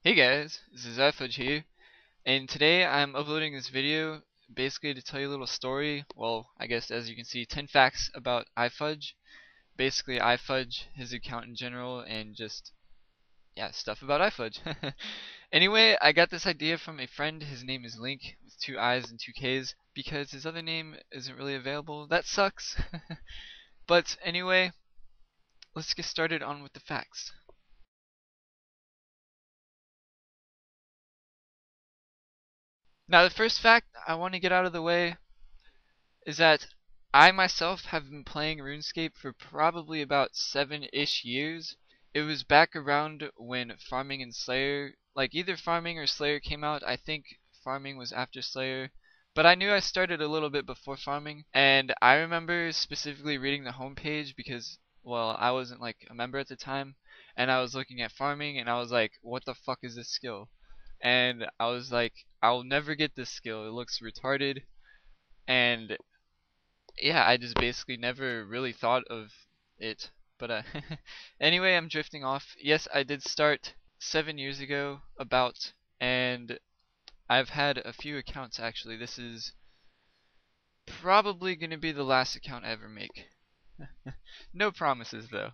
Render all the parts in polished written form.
Hey guys, this is iPhudge here, and today I'm uploading this video basically to tell you a little story. Well, I guess as you can see, 10 facts about iPhudge. Basically, iPhudge, his account in general, and just, yeah, stuff about iPhudge. Anyway, I got this idea from a friend. His name is Link, with 2 I's and 2 K's, because his other name isn't really available. That sucks. But anyway, let's get started on with the facts. Now, the first fact I want to get out of the way is that I myself have been playing RuneScape for probably about 7-ish years. It was back around when Farming and Slayer, like either Farming or Slayer came out. I think Farming was after Slayer, but I knew I started a little bit before Farming, and I remember specifically reading the homepage because, well, I wasn't like a member at the time, and I was looking at Farming, and I was like, what the fuck is this skill? And I was like, I'll never get this skill. It looks retarded. And yeah, I just basically never really thought of it. But anyway, I'm drifting off. Yes, I did start 7 years ago, about, and I've had a few accounts actually. This is probably gonna be the last account I ever make. No promises though.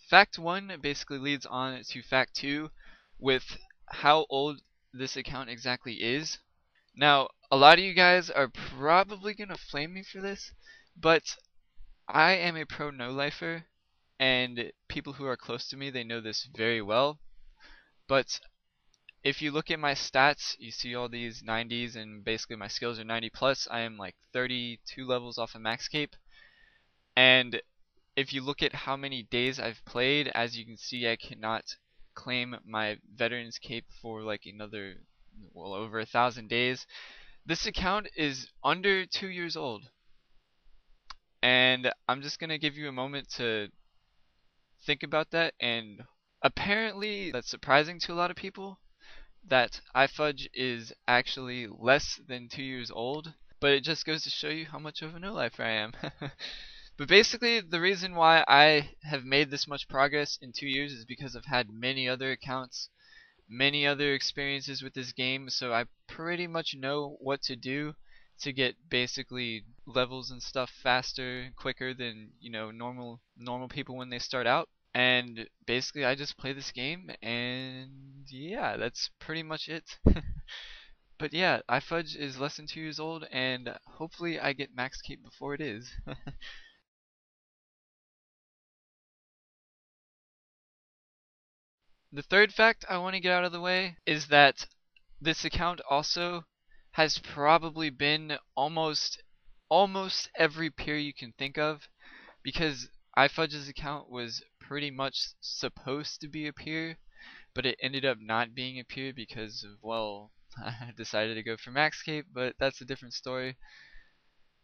Fact 1 basically leads on to fact 2 with how old this account exactly is. Now, a lot of you guys are probably gonna flame me for this, but I am a pro no-lifer, and people who are close to me, they know this very well. But if you look at my stats, you see all these 90s, and basically my skills are 90 plus. I am like 32 levels off of max cape. And if you look at how many days I've played, as you can see, I cannot claim my veteran's cape for like another, well, over 1,000 days. This account is under 2 years old. And I'm just gonna give you a moment to think about that, and apparently that's surprising to a lot of people that iFudge is actually less than 2 years old, but it just goes to show you how much of a no-lifer I am. But basically, the reason why I have made this much progress in 2 years is because I've had many other accounts, many other experiences with this game, so I pretty much know what to do to get basically levels and stuff faster, quicker than, normal people when they start out. And basically I just play this game, and yeah, that's pretty much it. But yeah, iFudge is less than 2 years old, and hopefully I get max cape before it is. The third fact I want to get out of the way is that this account also has probably been almost every peer you can think of, because iFudge's account was pretty much supposed to be a peer, but it ended up not being a peer because of, well, I decided to go for max cape, but that's a different story.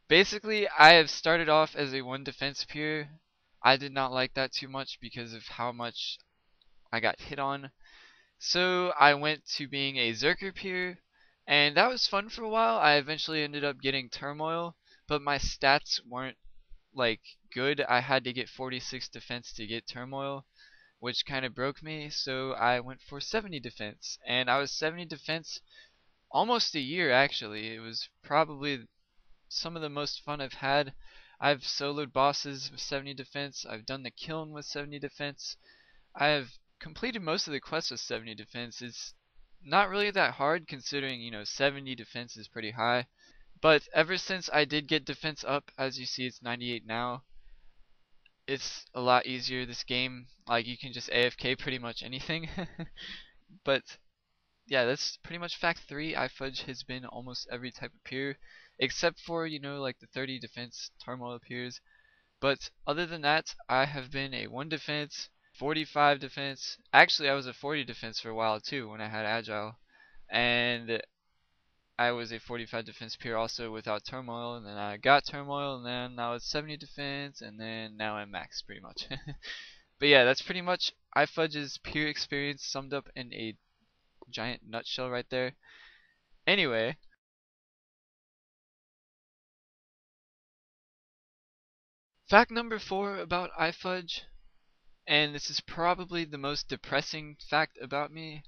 Basically, I have started off as a 1 defense peer. I did not like that too much because of how much I got hit on. So I went to being a Zerker peer, and that was fun for a while. I eventually ended up getting Turmoil, but my stats weren't like good. I had to get 46 defense to get Turmoil, which kind of broke me, so I went for 70 defense. And I was 70 defense almost a year actually. It was probably some of the most fun I've had. I've soloed bosses with 70 defense. I've done the kiln with 70 defense. I have completed most of the quests with 70 defense. It's not really that hard considering, 70 defense is pretty high. But ever since I did get defense up, as you see it's 98 now, it's a lot easier this game. Like, you can just AFK pretty much anything. But yeah, that's pretty much fact 3. iFudge has been almost every type of peer, except for, like the 30 defense turmoil peers. But other than that, I have been a 1 defense, 45 defense. Actually, I was a 40 defense for a while too when I had agile. And I was a 45 defense peer also without turmoil, and then I got turmoil, and then I was 70 defense, and then now I'm max pretty much. But yeah, that's pretty much iFudge's peer experience summed up in a giant nutshell right there. Anyway, fact number 4 about iFudge and this is probably the most depressing fact about me,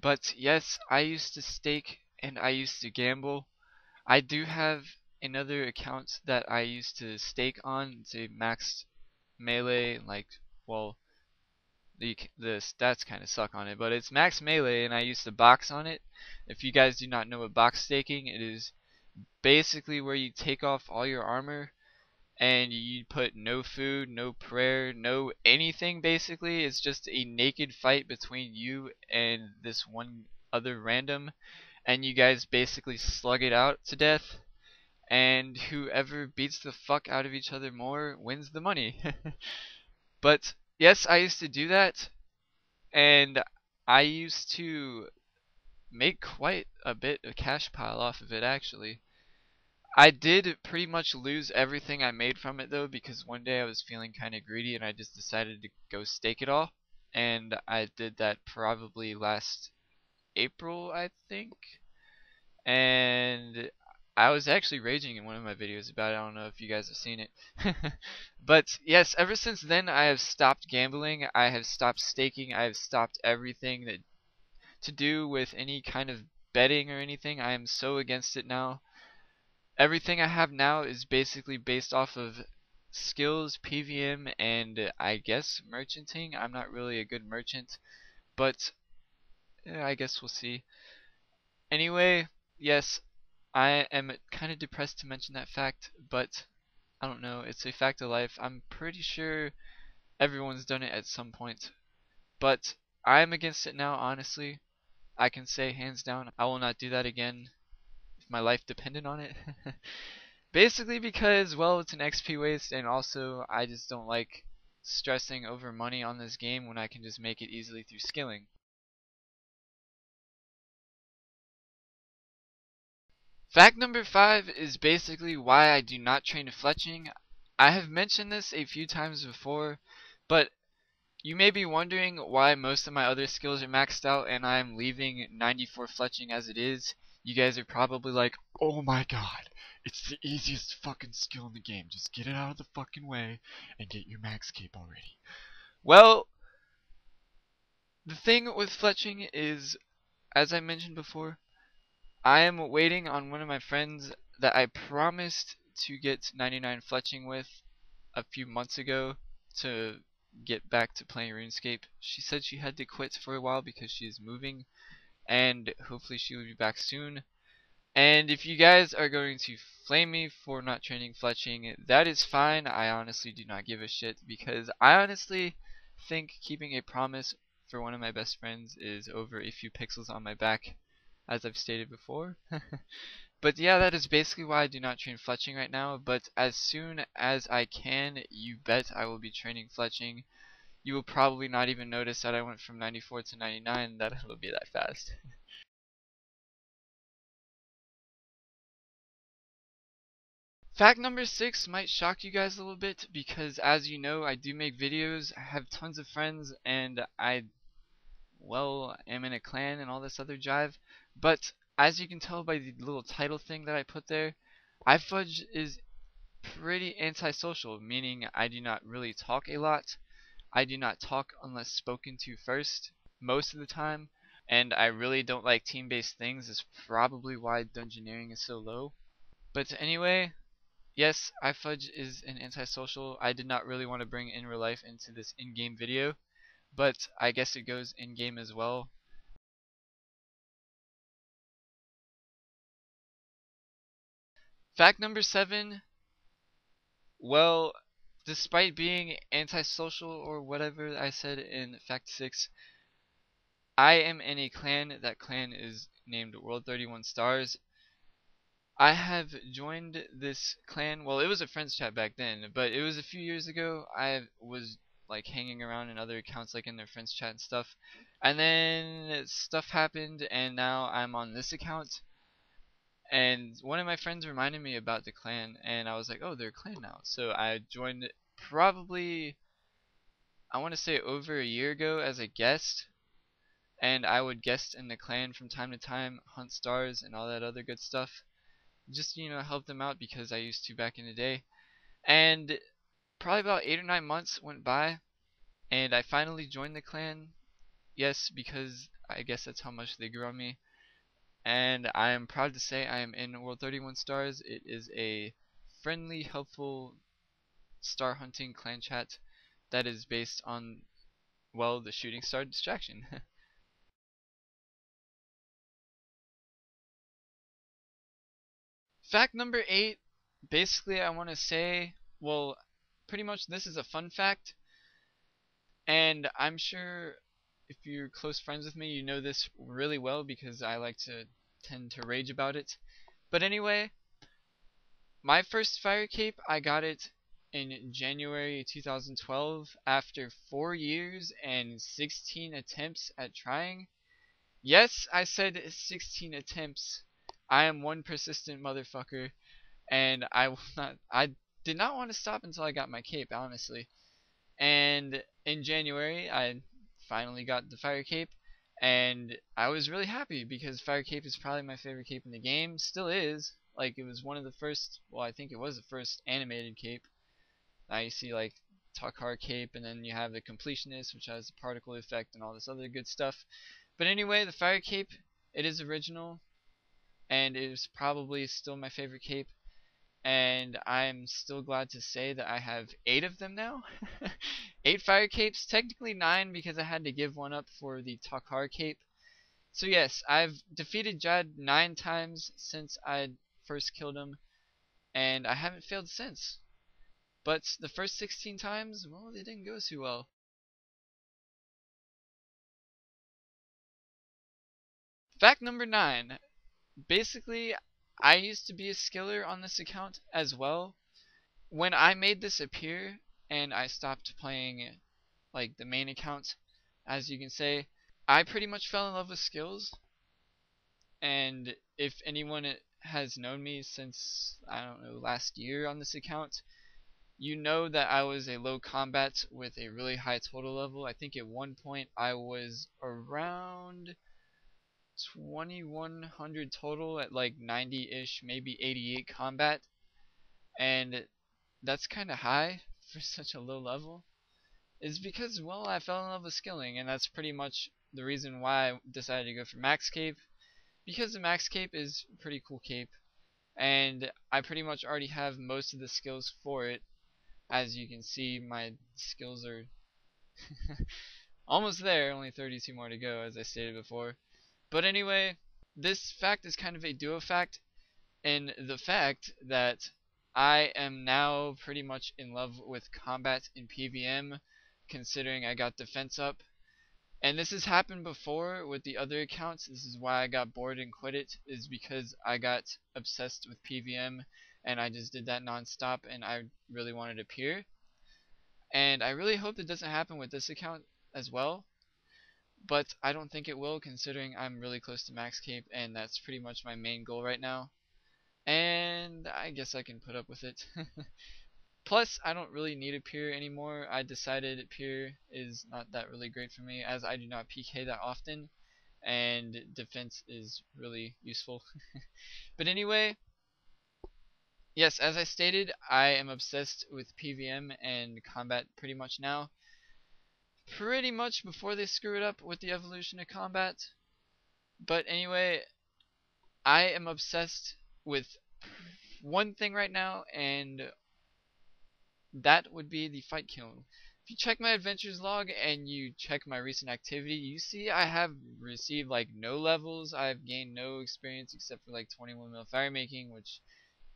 but yes, I used to stake and I used to gamble. I do have another account that I used to stake on. It's a max melee, like, well, the stats kind of suck on it, but it's max melee, and I used to box on it. If you guys do not know what box staking, it is basically where you take off all your armor and you put no food, no prayer, no anything basically. It's just a naked fight between you and this one other random, and you guys basically slug it out to death, and whoever beats the fuck out of each other more wins the money. But yes, I used to do that, and I used to make quite a bit of cash pile off of it actually. I did pretty much lose everything I made from it though, because one day I was feeling kind of greedy and I just decided to go stake it all. And I did that probably last April, I think. And I was actually raging in one of my videos about it. I don't know if you guys have seen it. But yes, ever since then I have stopped gambling, I have stopped staking, I have stopped everything that to do with any kind of betting or anything. I am so against it now. Everything I have now is basically based off of skills, PVM, and I guess merchanting. I'm not really a good merchant, but I guess we'll see. Anyway, yes, I am kind of depressed to mention that fact, but I don't know, it's a fact of life. I'm pretty sure everyone's done it at some point, but I'm against it now, honestly. I can say hands down, I will not do that again if my life depended on it. Basically because, well, it's an XP waste, and also I just don't like stressing over money on this game when I can just make it easily through skilling. Fact number 5 is basically why I do not train fletching. I have mentioned this a few times before, but you may be wondering why most of my other skills are maxed out and I'm leaving 94 fletching as it is. You guys are probably like, oh my god, it's the easiest fucking skill in the game. Just get it out of the fucking way and get your max cape already. Well, the thing with fletching is, as I mentioned before, I am waiting on one of my friends that I promised to get 99 fletching with a few months ago to get back to playing RuneScape. She said she had to quit for a while because she is moving, and hopefully she will be back soon. And if you guys are going to flame me for not training fletching, that is fine. I honestly do not give a shit, because I honestly think keeping a promise for one of my best friends is over a few pixels on my back, as I've stated before. But yeah, that is basically why I do not train fletching right now, but as soon as I can, you bet I will be training fletching. You will probably not even notice that I went from 94 to 99, that it'll be that fast. Fact number 6 might shock you guys a little bit, because as you know, I do make videos, I have tons of friends, and I, well, am in a clan and all this other jive. But as you can tell by the little title thing that I put there, iPhudge is pretty antisocial, meaning I do not really talk a lot. I do not talk unless spoken to first, most of the time, and I really don't like team-based things. Is probably why dungeoneering is so low. But anyway, yes, iFudge is an antisocial. I did not really want to bring in real life into this in-game video, but I guess it goes in-game as well. Fact number 7, well, despite being antisocial or whatever I said in fact 6, I am in a clan. That clan is named World 31 Stars. I have joined this clan, well, it was a friends chat back then, but it was a few years ago. I was like hanging around in other accounts, like in their friends chat and stuff, and then stuff happened and now I'm on this account, and one of my friends reminded me about the clan, and I was like, oh, they're a clan now. So I joined probably, I want to say, over a year ago as a guest, and I would guest in the clan from time to time, hunt stars and all that other good stuff, just, you know, help them out because I used to back in the day. And probably about 8 or 9 months went by, and I finally joined the clan. Yes, because I guess that's how much they grew on me. And I am proud to say I am in World 31 Stars. It is a friendly, helpful star hunting clan chat that is based on, well, the shooting star distraction. Fact number 8, basically I want to say, well, pretty much this is a fun fact, and I'm sure if you're close friends with me, you know this really well because I like to tend to rage about it. But anyway, my first fire cape, I got it in January 2012 after 4 years and 16 attempts at trying. Yes, I said 16 attempts. I am one persistent motherfucker, and I did not want to stop until I got my cape, honestly. And in January, I finally got the fire cape, and I was really happy because fire cape is probably my favorite cape in the game. Still is. Like, it was one of the first, well, I think it was the first animated cape. Now you see like Takar cape, and then you have the completionist, which has the particle effect and all this other good stuff. But anyway, the fire cape, it is original, and it is probably still my favorite cape. And I'm still glad to say that I have 8 of them now. 8 fire capes, technically 9 because I had to give one up for the Takar cape. So yes, I've defeated Jad 9 times since I first killed him, and I haven't failed since. But the first 16 times, well, they didn't go too well. Fact number 9. Basically, I used to be a skiller on this account as well. When I made this appear and I stopped playing like the main account, as you can say, I pretty much fell in love with skills. And if anyone has known me since, I don't know, last year on this account, you know that I was a low combat with a really high total level. I think at one point I was around 2100 total at like 90-ish, maybe 88 combat. And that's kind of high for such a low level. Is because, well, I fell in love with skilling, and that's pretty much the reason why I decided to go for Max Cape, because the Max Cape is a pretty cool cape, and I pretty much already have most of the skills for it. As you can see, my skills are almost there, only 32 more to go, as I stated before. But anyway, this fact is kind of a duo fact, in the fact that I am now pretty much in love with combat in PvM, considering I got defense up. And this has happened before with the other accounts. This is why I got bored and quit it, is because I got obsessed with PvM and I just did that non-stop, and I really wanted to peer. And I really hope it doesn't happen with this account as well, but I don't think it will, considering I'm really close to max cape, and that's pretty much my main goal right now. And I guess I can put up with it. Plus, I don't really need a peer anymore. I decided peer is not that really great for me, as I do not PK that often, and defense is really useful. But anyway, yes, as I stated, I am obsessed with PvM and combat pretty much now. Pretty much before they screw it up with the evolution of combat. But anyway, I am obsessed with one thing right now, and that would be the fight kiln. If you check my adventures log and you check my recent activity, you see I have received like no levels. I've gained no experience except for like 21 mil fire making, which,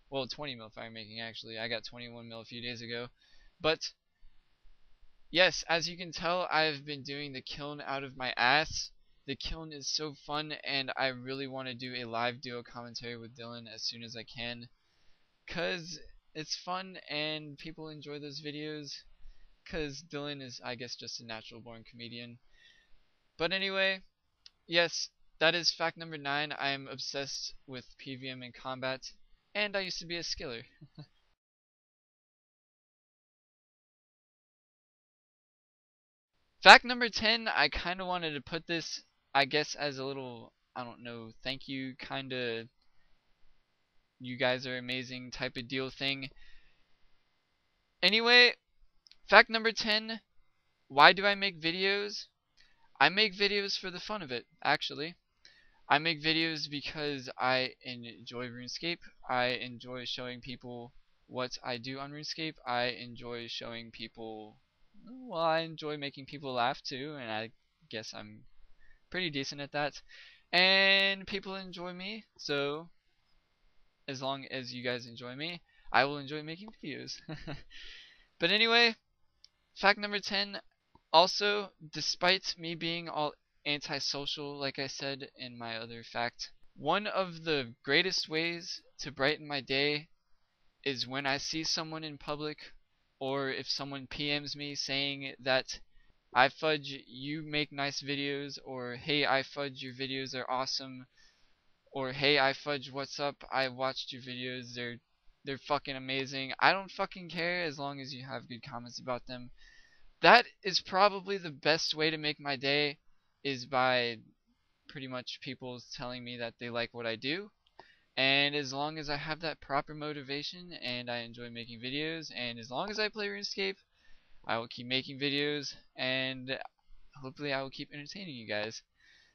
well, 20 mil fire making actually. I got 21 mil a few days ago. But yes, as you can tell, I've been doing the kiln out of my ass. The kiln is so fun, and I really want to do a live duo commentary with Dylan as soon as I can, cause it's fun and people enjoy those videos, cause Dylan is, I guess, just a natural born comedian. But anyway, yes, that is fact number 9. I am obsessed with PvM and combat, and I used to be a skiller. Fact number 10, I kind of wanted to put this, I guess, as a little, I don't know, thank you, kind of, you guys are amazing type of deal thing. Anyway, fact number 10, why do I make videos? I make videos for the fun of it, actually. I make videos because I enjoy RuneScape. I enjoy showing people what I do on RuneScape. I enjoy showing people, well, I enjoy making people laugh too, and I guess I'm pretty decent at that. And people enjoy me, so as long as you guys enjoy me, I will enjoy making videos. But anyway, fact number 10. Also, despite me being all antisocial, like I said in my other fact, one of the greatest ways to brighten my day is when I see someone in public, or if someone PMs me saying that iFudge, you make nice videos, or hey iFudge, your videos are awesome, or hey iFudge, what's up? I watched your videos, they're fucking amazing. I don't fucking care as long as you have good comments about them. That is probably the best way to make my day, is by pretty much people telling me that they like what I do. And as long as I have that proper motivation and I enjoy making videos, and as long as I play RuneScape, I will keep making videos, and hopefully I will keep entertaining you guys.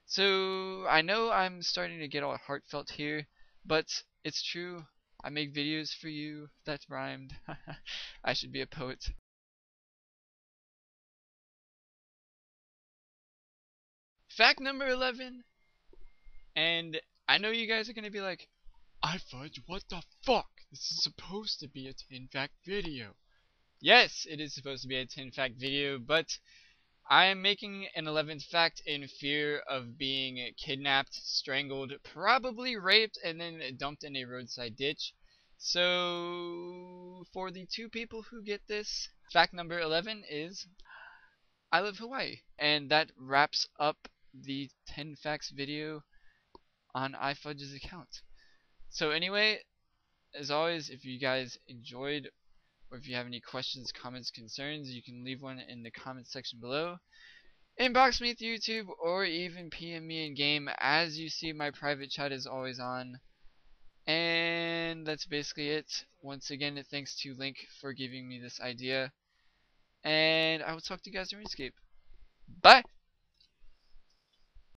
So I know I'm starting to get all heartfelt here, but it's true. I make videos for you. That rhymed. I should be a poet. Fact number 11. And I know you guys are going to be like, iFudge, what the fuck? This is supposed to be a 10 fact video. Yes, it is supposed to be a 10 fact video, but I am making an 11th fact in fear of being kidnapped, strangled, probably raped, and then dumped in a roadside ditch. So, for the 2 people who get this, fact number 11 is I live Hawaii. And that wraps up the 10 facts video on iPhudge's account. So anyway, as always, if you guys enjoyed, or if you have any questions, comments, concerns, you can leave one in the comments section below. Inbox me through YouTube, or even PM me in game. As you see, my private chat is always on. And that's basically it. Once again, thanks to Link for giving me this idea. And I will talk to you guys in RuneScape. Bye!